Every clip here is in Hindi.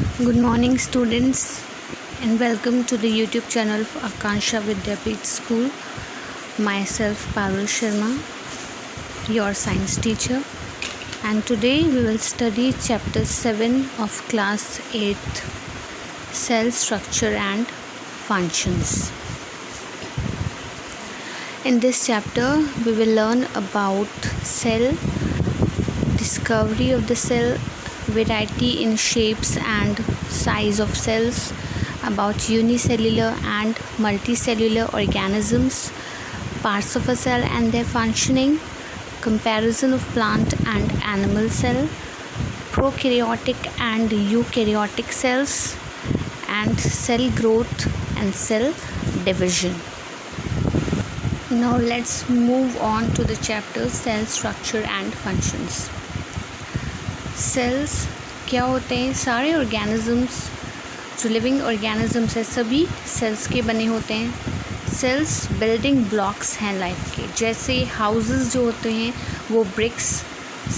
Good morning, students, and welcome to the YouTube channel of Akansha Vidyapeeth School. Myself, Parul Sharma, your science teacher, and today we will study chapter 7 of class 8th, Cell Structure and Functions. In this chapter, we will learn about cell, discovery of the cell, variety in shapes and size of cells, about unicellular and multicellular organisms, parts of a cell and their functioning, comparison of plant and animal cell, prokaryotic and eukaryotic cells, and cell growth and cell division. Now let's move on to the chapter cell structure and functions. Cells क्या होते हैं? सारे ऑर्गेनिजम्स जो लिविंग ऑर्गेनिजम्स है सभी सेल्स के बने होते हैं। सेल्स बिल्डिंग ब्लॉक्स हैं लाइफ के। जैसे हाउसेस जो होते हैं वो ब्रिक्स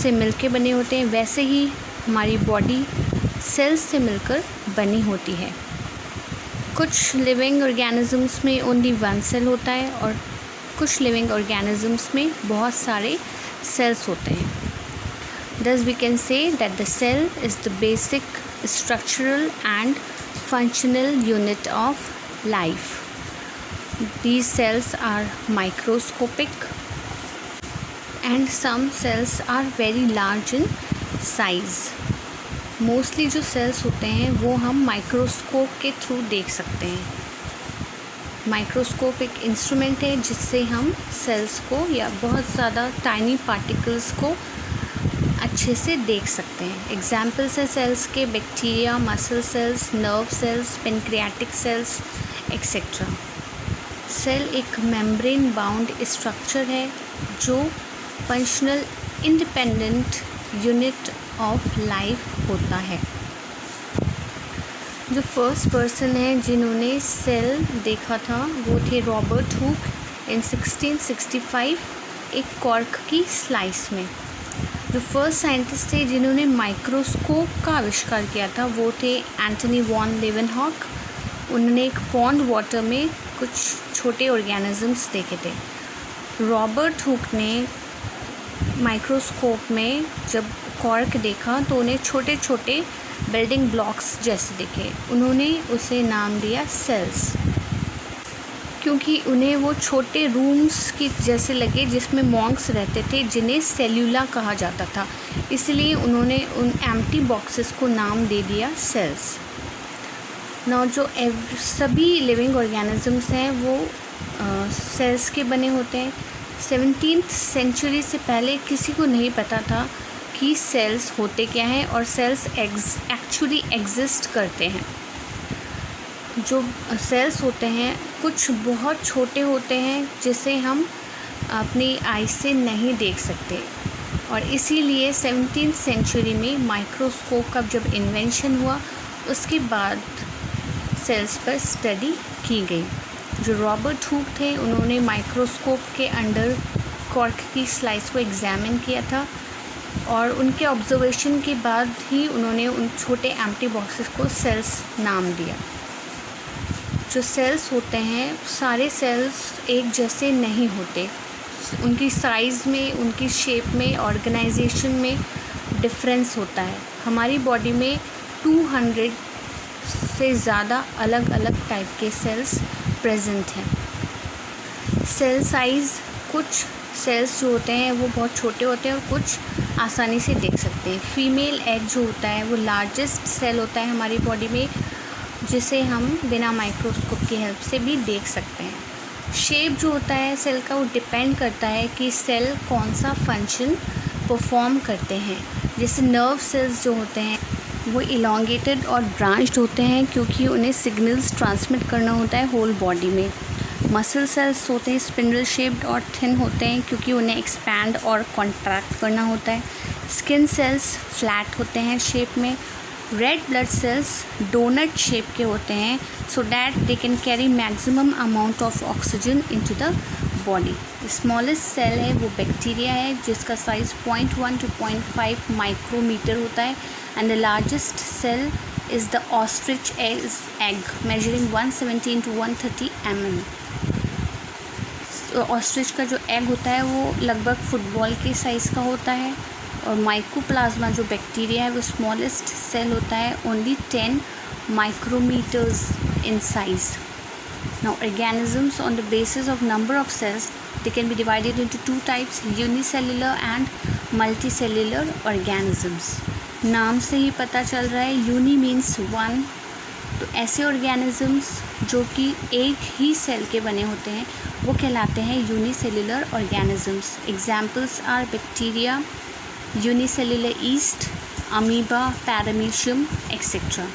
से मिलकर बने होते हैं, वैसे ही हमारी बॉडी सेल्स से मिलकर बनी होती है। कुछ लिविंग ऑर्गेनिजम्स में ओनली वन सेल होता है और कुछ लिविंग ऑर्गेनिजम्स में बहुत सारे सेल्स होते हैं। Thus we can say that the cell is the basic structural and functional unit of life. These cells are microscopic and some cells are very large in size. Mostly जो cells होते हैं वो हम माइक्रोस्कोप के थ्रू देख सकते हैं। माइक्रोस्कोप एक इंस्ट्रूमेंट है जिससे हम सेल्स को या बहुत ज़्यादा टाइनी पार्टिकल्स को अच्छे से देख सकते हैं। एग्जाम्पल्स हैं सेल्स के bacteria, muscle cells, nerve cells, pancreatic cells etcetera. Cell एक मेम्ब्रेन बाउंड स्ट्रक्चर है जो functional independent unit of life होता है। जो फर्स्ट पर्सन है जिन्होंने सेल देखा था वो थे रॉबर्ट हुक इन 1665 एक कॉर्क की स्लाइस में। जो फर्स्ट साइंटिस्ट थे जिन्होंने माइक्रोस्कोप का आविष्कार किया था वो थे एंटनी वॉन लेवेनहॉक। उन्होंने एक पॉन्ड वाटर में कुछ छोटे ऑर्गेनिजम्स देखे थे। रॉबर्ट हुक ने माइक्रोस्कोप में जब कॉर्क देखा तो उन्हें छोटे छोटे बिल्डिंग ब्लॉक्स जैसे दिखे। उन्होंने उसे नाम दिया सेल्स, क्योंकि उन्हें वो छोटे रूम्स की जैसे लगे जिसमें मॉन्क्स रहते थे जिन्हें सेल्यूला कहा जाता था, इसलिए उन्होंने उन एम्प्टी बॉक्सेस को नाम दे दिया सेल्स। ना जो सभी लिविंग ऑर्गेनिजम्स हैं वो सेल्स के बने होते हैं। 17th सेंचुरी से पहले किसी को नहीं पता था कि सेल्स होते क्या हैं और सेल्स एक्चुअली एग्जिस्ट करते हैं। जो सेल्स होते हैं कुछ बहुत छोटे होते हैं जिसे हम अपनी आई से नहीं देख सकते और इसीलिए 17th सेंचुरी में माइक्रोस्कोप का जब इन्वेंशन हुआ उसके बाद सेल्स पर स्टडी की गई। जो रॉबर्ट हुक थे उन्होंने माइक्रोस्कोप के अंडर कॉर्क की स्लाइस को एग्जामिन किया था और उनके ऑब्जर्वेशन के बाद ही उन्होंने उन छोटे एम्प्टी बॉक्सेस को सेल्स नाम दिया। जो सेल्स होते हैं सारे सेल्स एक जैसे नहीं होते, उनकी साइज़ में, उनकी शेप में, ऑर्गेनाइजेशन में डिफरेंस होता है। हमारी बॉडी में 200 से ज़्यादा अलग अलग टाइप के सेल्स प्रेजेंट हैं। सेल साइज़ कुछ सेल्स जो होते हैं वो बहुत छोटे होते हैं और कुछ आसानी से देख सकते हैं। फीमेल एग जो होता है वो लार्जेस्ट सेल होता है हमारी बॉडी में जिसे हम बिना माइक्रोस्कोप की हेल्प से भी देख सकते हैं। शेप जो होता है सेल का वो डिपेंड करता है कि सेल कौन सा फंक्शन परफॉर्म करते हैं। जैसे नर्व सेल्स जो होते हैं वो इलॉन्गेटेड और ब्रांच्ड होते हैं क्योंकि उन्हें सिग्नल्स ट्रांसमिट करना होता है होल बॉडी में। मसल सेल्स होते हैं स्पिंडल शेप्ड और थिन होते हैं क्योंकि उन्हें एक्सपैंड और कॉन्ट्रैक्ट करना होता है। स्किन सेल्स फ्लैट होते हैं शेप में। Red blood cells doughnut shape के होते हैं so that they can carry maximum amount of oxygen into the body. Smallest cell है वो बैक्टीरिया है जिसका साइज़ 0.1 to 0.5 माइक्रोमीटर होता है and the largest cell is the ostrich egg measuring 117 to 130 mm. Ostrich का जो एग होता है वो लगभग फुटबॉल के साइज़ का होता है, और माइकोप्लाज्मा जो बैक्टीरिया है वो स्मॉलेस्ट सेल होता है, only 10 micrometers in size. Now organisms on the basis of number of cells, they can be divided into two types, unicellular and multicellular organisms. नाम से ही पता चल रहा है, यूनी मीन्स वन, तो ऐसे ऑर्गेनिजम्स जो कि एक ही सेल के बने होते हैं वो कहलाते हैं unicellular organisms. Examples are bacteria, unicellular yeast, amoeba, paramecium etcetera.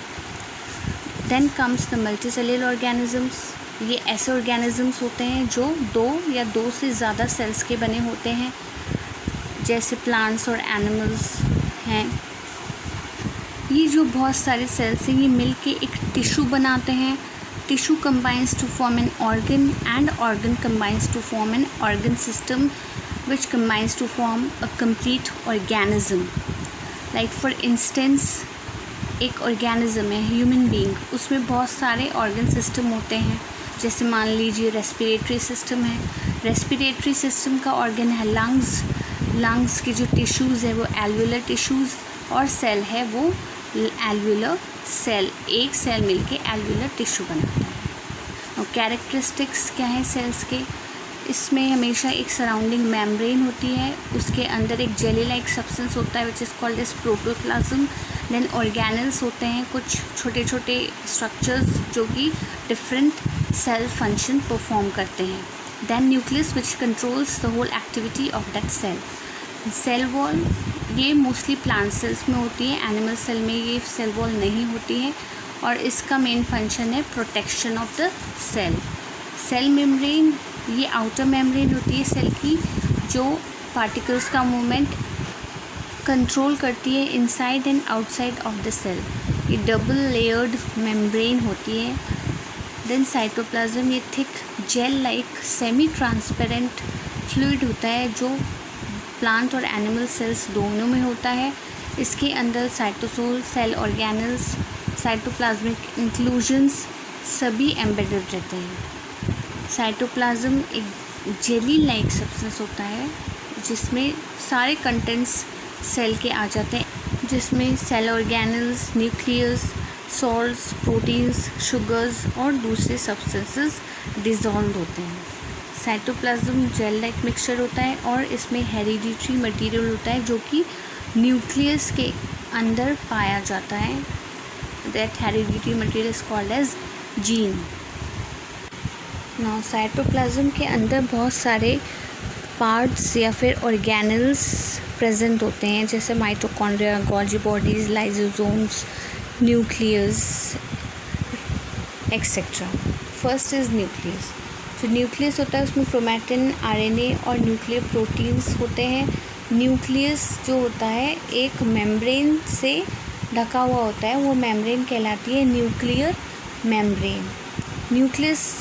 Then comes the multicellular organisms. ये ऐसे ऑर्गेनिजम्स होते हैं जो दो या दो से ज़्यादा सेल्स के बने होते हैं, जैसे प्लांट्स और एनिमल्स हैं. ये जो बहुत सारे सेल्स हैं ये मिलके एक टिश्यू बनाते हैं. Tissue combines to form an organ and organ combines to form an organ system which combines to form a complete organism. Like for instance, एक ऑर्गेनिज्म है ह्यूमन बीइंग, उसमें बहुत सारे ऑर्गन सिस्टम होते हैं. जैसे मान लीजिए रेस्पिरेटरी सिस्टम है, रेस्पिरेटरी सिस्टम का ऑर्गन है लंग्स. लंग्स के जो टिश्यूज़ है वो एल्वुलर टिश्यूज़, और सेल है वो एल्वुलर सेल. एक सेल मिलके एल्वुलर टिश्यू बनाता है. और कैरेक्टरिस्टिक्स क्या है सेल्स के, इसमें हमेशा एक सराउंडिंग मेम्ब्रेन होती है, उसके अंदर एक जेली लाइक सब्सटेंस होता है which is called as protoplasm. Then organelles होते हैं, कुछ छोटे छोटे स्ट्रक्चर्स जो कि डिफरेंट सेल फंक्शन परफॉर्म करते हैं. Then nucleus which controls the whole activity of that cell. Cell wall ये मोस्टली प्लांट सेल्स में होती है, एनिमल सेल में ये सेल वॉल नहीं होती है, और इसका मेन फंक्शन है protection of the cell. Cell membrane ये आउटर मेम्ब्रेन होती है सेल की, जो पार्टिकल्स का मूवमेंट कंट्रोल करती है inside and outside of the cell. ये डबल लेयर्ड मेम्ब्रेन होती है. देन साइटोप्लाज्म ये thick gel like semi transparent fluid होता है जो प्लांट और एनिमल सेल्स दोनों में होता है. इसके अंदर cytosol, cell organelles, cytoplasmic inclusions सभी एम्बेडेड रहते हैं. साइटोप्लाज्म एक जेली लाइक सब्सटेंस होता है जिसमें सारे कंटेंट्स सेल के आ जाते हैं, जिसमें cell organelles, nucleus, salts, proteins, sugars और दूसरे सब्सटेंसेस डिज़ोल्व होते हैं. साइटोप्लाज्म जेल लाइक मिक्सचर होता है और इसमें हेरिडिटरी मटेरियल होता है जो कि न्यूक्लियस के अंदर पाया जाता है. That hereditary material is called as gene. Now cytoplasm के अंदर बहुत सारे पार्ट्स या फिर ऑर्गेनल्स प्रेजेंट होते हैं, जैसे mitochondria, Golgi bodies, lysosomes, nucleus etcetera. First is nucleus. जो न्यूक्लियस होता है उसमें क्रोमैटिन, आरएनए और न्यूक्लियर प्रोटीन्स होते हैं. न्यूक्लियस जो होता है एक मेम्ब्रेन से ढका हुआ होता है, वो मेम्ब्रेन कहलाती है न्यूक्लियर मेम्ब्रेन. न्यूक्लियस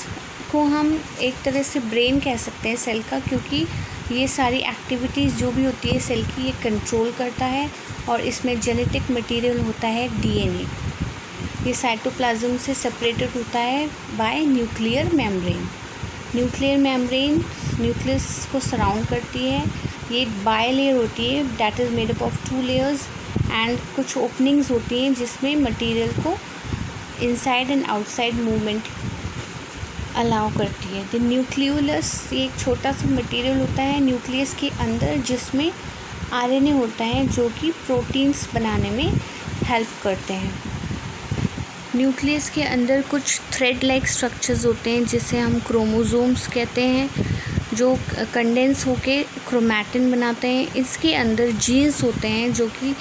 को हम एक तरह से ब्रेन कह सकते हैं सेल का, क्योंकि ये सारी एक्टिविटीज़ जो भी होती है सेल की ये कंट्रोल करता है, और इसमें जेनेटिक मटेरियल होता है डीएनए. ये साइटोप्लाज्म से सेपरेटेड होता है bye nuclear membrane. Nuclear membrane nucleus को सराउंड करती है. ये बाय लेयर होती है that is made up of 2 layers, and कुछ ओपनिंग्स होती हैं जिसमें मटेरियल को inside and outside movement allow करती है. द न्यूक्लियोलस ये एक छोटा सा मटेरियल होता है न्यूक्लियस के अंदर जिसमें आरएनए होता है जो कि प्रोटीन्स बनाने में हेल्प करते हैं. न्यूक्लियस के अंदर कुछ थ्रेड लाइक स्ट्रक्चर्स होते हैं जिसे हम क्रोमोसोम्स कहते हैं, जो कंडेंस होके क्रोमैटिन बनाते हैं. इसके अंदर जीन्स होते हैं जो कि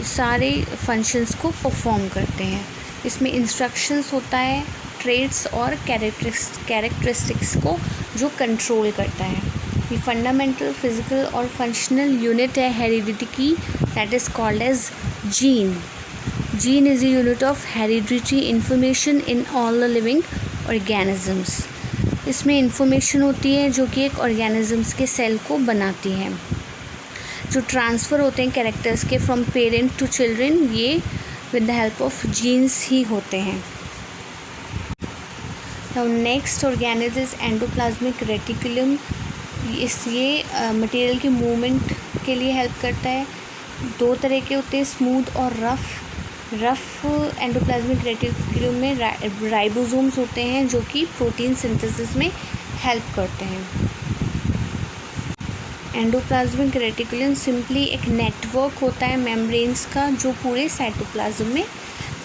सारे फंक्शंस को परफॉर्म करते हैं. इसमें इंस्ट्रक्शंस होता है, ट्रेट्स और कैरेक्टरिस्टिक्स को जो कंट्रोल करता है. ये फंडामेंटल फिजिकल और फंक्शनल यूनिट है हेरिडिटी की, that is called as gene. Gene is a unit of hereditary information in all the living organisms. इसमें इंफॉर्मेशन होती है जो कि एक ऑर्गेनिजम्स के सेल को बनाती है. जो ट्रांसफ़र होते हैं कैरेक्टर्स के फ्रॉम पेरेंट टू चिल्ड्रन, ये with the help of genes ही होते हैं। Now next organelle is endoplasmic reticulum. ये मटेरियल के मूवमेंट के लिए हेल्प करता है। दो तरह के होते हैं, स्मूथ और रफ़ एंडोप्लाज्मिक रेटिकुलम में राइबोसोम्स होते हैं जो कि प्रोटीन सिंथेसिस में हेल्प करते हैं। एंडोप्लाज्मिक रेटिकुलम सिंपली एक नेटवर्क होता है मेम्ब्रेन्स का जो पूरे साइटोप्लाज्म में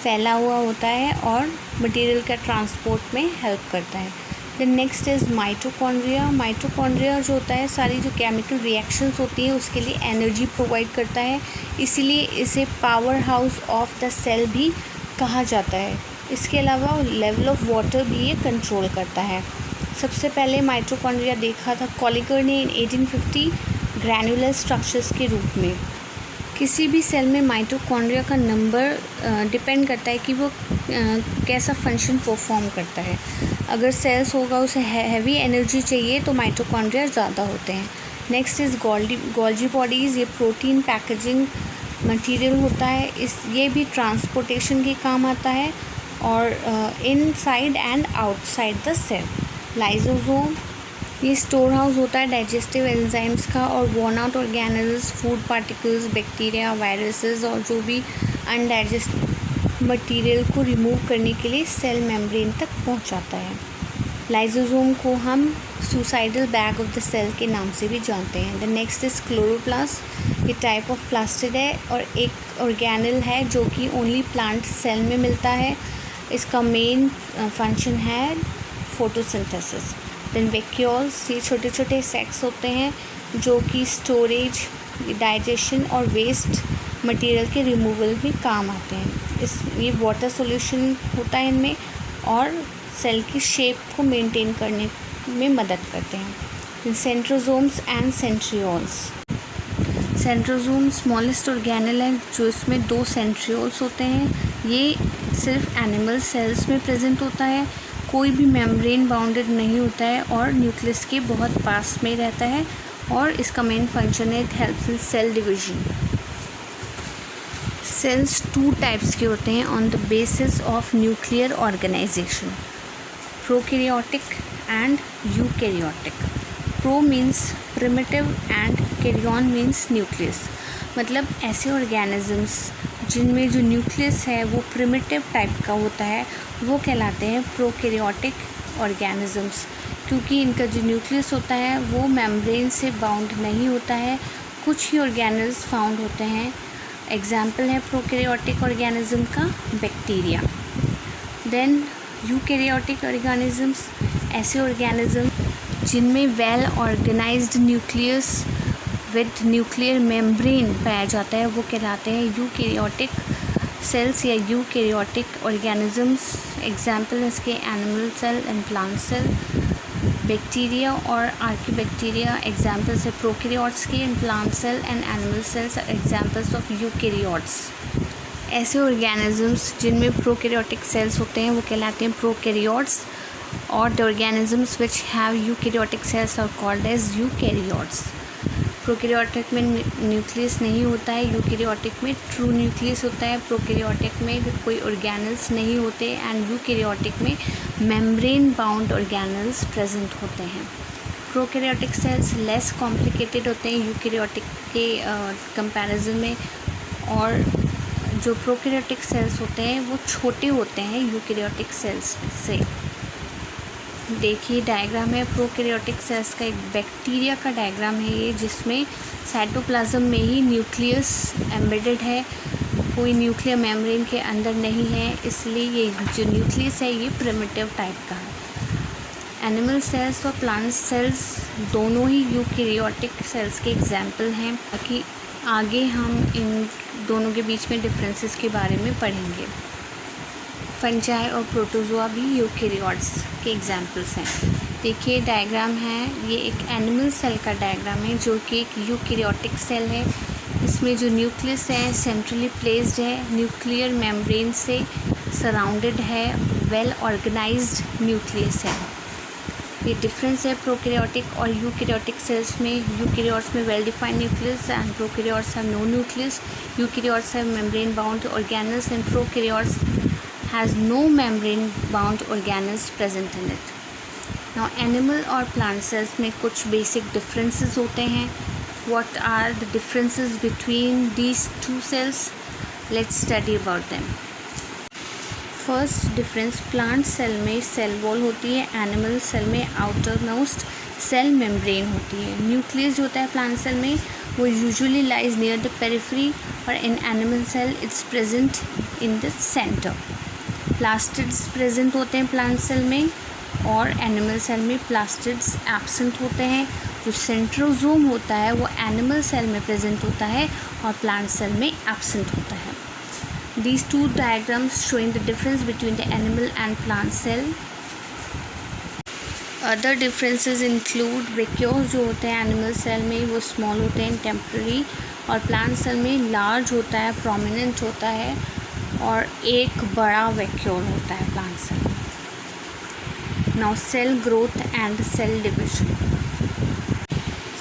फैला हुआ होता है और मटेरियल का ट्रांसपोर्ट में हेल्प करता है। Then next is mitochondria. Mitochondria जो होता है सारी जो केमिकल रिएक्शंस होती हैं उसके लिए एनर्जी प्रोवाइड करता है, इसीलिए इसे powerhouse of the cell भी कहा जाता है। इसके अलावा लेवल ऑफ वाटर भी ये कंट्रोल करता है। सबसे पहले माइटोकॉन्ड्रिया देखा था कॉलिगर ने इन 1850 ग्रैनुलर स्ट्रक्चर्स के रूप में। किसी भी सेल में माइटोकॉन्ड्रिया का नंबर डिपेंड करता है कि वो कैसा फंक्शन परफॉर्म करता है। अगर सेल्स होगा उसे हैवी एनर्जी चाहिए तो माइटोकॉन्ड्रिया ज़्यादा होते हैं। Next is Golgi bodies. ये प्रोटीन पैकेजिंग मटेरियल होता है, ये भी ट्रांसपोर्टेशन के काम आता है और inside and outside the cell. Lysosome, ये स्टोर हाउस होता है डाइजेस्टिव एंजाइम्स का और worn out organelles, food particles, bacteria, viruses और जो भी अनडाइजेस्ट मटेरियल को रिमूव करने के लिए सेल मेम्ब्रेन तक पहुंचाता है। लाइसोसोम को हम suicidal bag of the cell के नाम से भी जानते हैं। The next is chloroplast. ये टाइप ऑफ प्लास्टिड है और एक ऑर्गेनेल है जो कि ओनली प्लांट सेल में मिलता है। इसका मेन फंक्शन है फोटोसिंथेसिस। देन वैक्यूल्स, ये छोटे छोटे सैक्स होते हैं जो कि स्टोरेज, डाइजेशन और वेस्ट मटेरियल के रिमूवल में काम आते हैं। ये वाटर सॉल्यूशन होता है इनमें और सेल की शेप को मेंटेन करने में मदद करते हैं। Centrosomes and centrioles. Centrosome smallest organelle है जो इसमें 2 सेंट्रियोल्स होते हैं। ये सिर्फ एनिमल सेल्स में प्रेजेंट होता है, कोई भी मेम्ब्रेन बाउंडेड नहीं होता है और न्यूक्लियस के बहुत पास में रहता है और इसका मेन फंक्शन है it helps in cell division. Cells 2 types के होते हैं on the basis of nuclear organisation, prokaryotic and eukaryotic. Pro means primitive and karyon means nucleus. मतलब ऐसे ऑर्गेनिजम्स जिनमें जो न्यूक्लियस है वो प्रिमिटिव टाइप का होता है वो कहलाते हैं प्रोकैरियोटिक ऑर्गेनिजम्स, क्योंकि इनका जो न्यूक्लियस होता है वो मेम्ब्रेन से बाउंड नहीं होता है। कुछ ही ऑर्गेनल्स फाउंड होते हैं। एग्जाम्पल है प्रोकैरियोटिक ऑर्गेनिज्म का बैक्टीरिया। देन यूकैरियोटिक ऑर्गेनिजम्स, ऐसे ऑर्गेनिज्म जिनमें well organised nucleus with nuclear membrane पाया जाता है वो कहलाते हैं यूकैरियोटिक सेल्स या यूकैरियोटिक ऑर्गेनिजम्स। एग्जाम्पल है इसके animal cell and plant cell. Bacteria और आर्कियोबैक्टीरिया एग्जाम्पल्स है प्रोकैरियोट्स के, and plant cell and animal cells examples of eukaryotes. ऐसे ऑर्गेनिजम्स जिनमें प्रोकैरियोटिक सेल्स होते हैं वो कहलाते हैं प्रोकैरियोट्स और the organisms which have eukaryotic cells are called as eukaryotes. Prokaryotic में न्यूक्लियस नहीं होता है, यूकैरियोटिक में ट्रू न्यूक्लियस होता है, प्रोकैरियोटिक में कोई ऑर्गेनल्स नहीं होते एंड यूकैरियोटिक में मेम्ब्रेन बाउंड ऑर्गेनल्स प्रेजेंट होते हैं। प्रोकैरियोटिक सेल्स लेस कॉम्प्लिकेटेड होते हैं यूकैरियोटिक के कंपैरिजन में और जो प्रोकैरियोटिक सेल्स होते हैं वो छोटे होते हैं यूकैरियोटिक सेल्स से। देखिए डायग्राम है प्रोकैरियोटिक सेल्स का, एक बैक्टीरिया का डायग्राम है ये, जिसमें साइटोप्लाज्म में ही न्यूक्लियस एम्बेडेड है, कोई न्यूक्लियर मेम्ब्रेन के अंदर नहीं है, इसलिए ये जो न्यूक्लियस है ये प्रिमिटिव टाइप का है। एनिमल सेल्स और प्लांट सेल्स दोनों ही यूकैरियोटिक सेल्स के एग्जाम्पल हैं, बाकी आगे हम इन दोनों के बीच में डिफरेंसेस के बारे में पढ़ेंगे। फंजाई और प्रोटोजोआ भी यूकैरियोट्स के एग्जाम्पल्स हैं। देखिए डायग्राम है, ये एक एनिमल सेल का डायग्राम है जो कि एक यूकैरियोटिक सेल है। इसमें जो न्यूक्लियस है सेंट्रली प्लेस्ड है, न्यूक्लियर मेम्ब्रेन से सराउंडेड है, वेल ऑर्गेनाइज्ड न्यूक्लियस है। ये डिफरेंस है प्रोकैरियोटिक और यूकैरियोटिक सेल्स में. यूकैरियोट्स में well defined nucleus and prokaryotes have no nucleus. Eukaryotes have membrane bound organelles and prokaryotes has no membrane bound organelles present in it. Now animal और प्लांट सेल्स में कुछ बेसिक डिफरेंसेस होते हैं. What are the differences between these two cells? Let's study about them. First difference, plant cell में सेल वॉल होती है, एनिमल सेल में आउटर मोस्ट सेल मेम्ब्रेन होती है. न्यूक्लियस जो होता है प्लांट सेल में वो usually lies near the periphery और in animal cell it's present in the centre. Plastids present होते हैं प्लांट सेल में और एनिमल सेल में प्लास्टिड्स एब्सेंट होते हैं. जो सेंट्रोजोम होता है वो एनिमल सेल में प्रेजेंट होता है और प्लांट सेल में एब्सेंट होता है. These two diagrams showing the difference between the animal and plant cell. Other differences include vacuoles जो होते हैं एनिमल सेल में वो स्मॉल होते हैं टेम्पररी और प्लांट सेल में लार्ज होता है, प्रोमिनेंट होता है और एक बड़ा वैक्यूल होता है प्लांट सेल में. Now cell growth and cell division.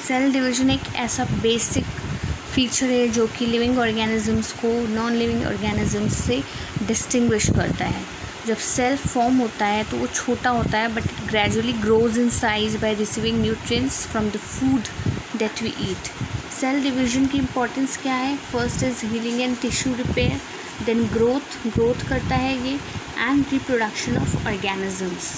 Cell division एक ऐसा बेसिक फीचर है जो कि लिविंग ऑर्गेनिजम्स को नॉन लिविंग ऑर्गेनिजम्स से डिस्टिंग्विश करता है. जब सेल फॉर्म होता है तो वो छोटा होता है but it gradually grows in size by receiving nutrients from the food that we eat. Cell division की इम्पोर्टेंस क्या है? First is healing and tissue repair, then growth करता है ये and reproduction of organisms.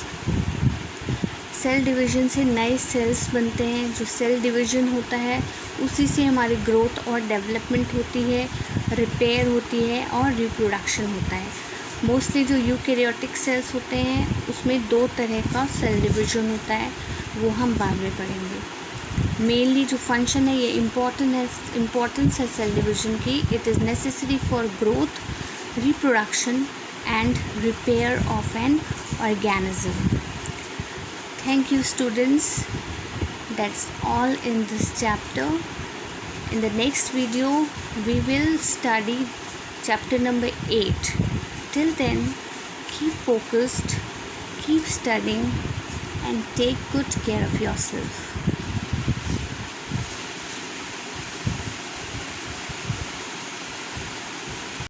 Cell division से नए सेल्स बनते हैं. जो सेल डिवीजन होता है उसी से हमारी ग्रोथ और डेवलपमेंट होती है, रिपेयर होती है और रिप्रोडक्शन होता है. मोस्टली जो यूकैरियोटिक सेल्स होते हैं उसमें दो तरह का सेल डिवीजन होता है, वो हम बाद में पढ़ेंगे. मेनली जो फंक्शन है ये इम्पोर्टेंस है सेल डिवीजन की. It is necessary for growth, reproduction and repair of an organism. Thank you students. That's all in this chapter. In the next video we will study chapter number 8. Till then, keep focused, keep studying and take good care of yourself.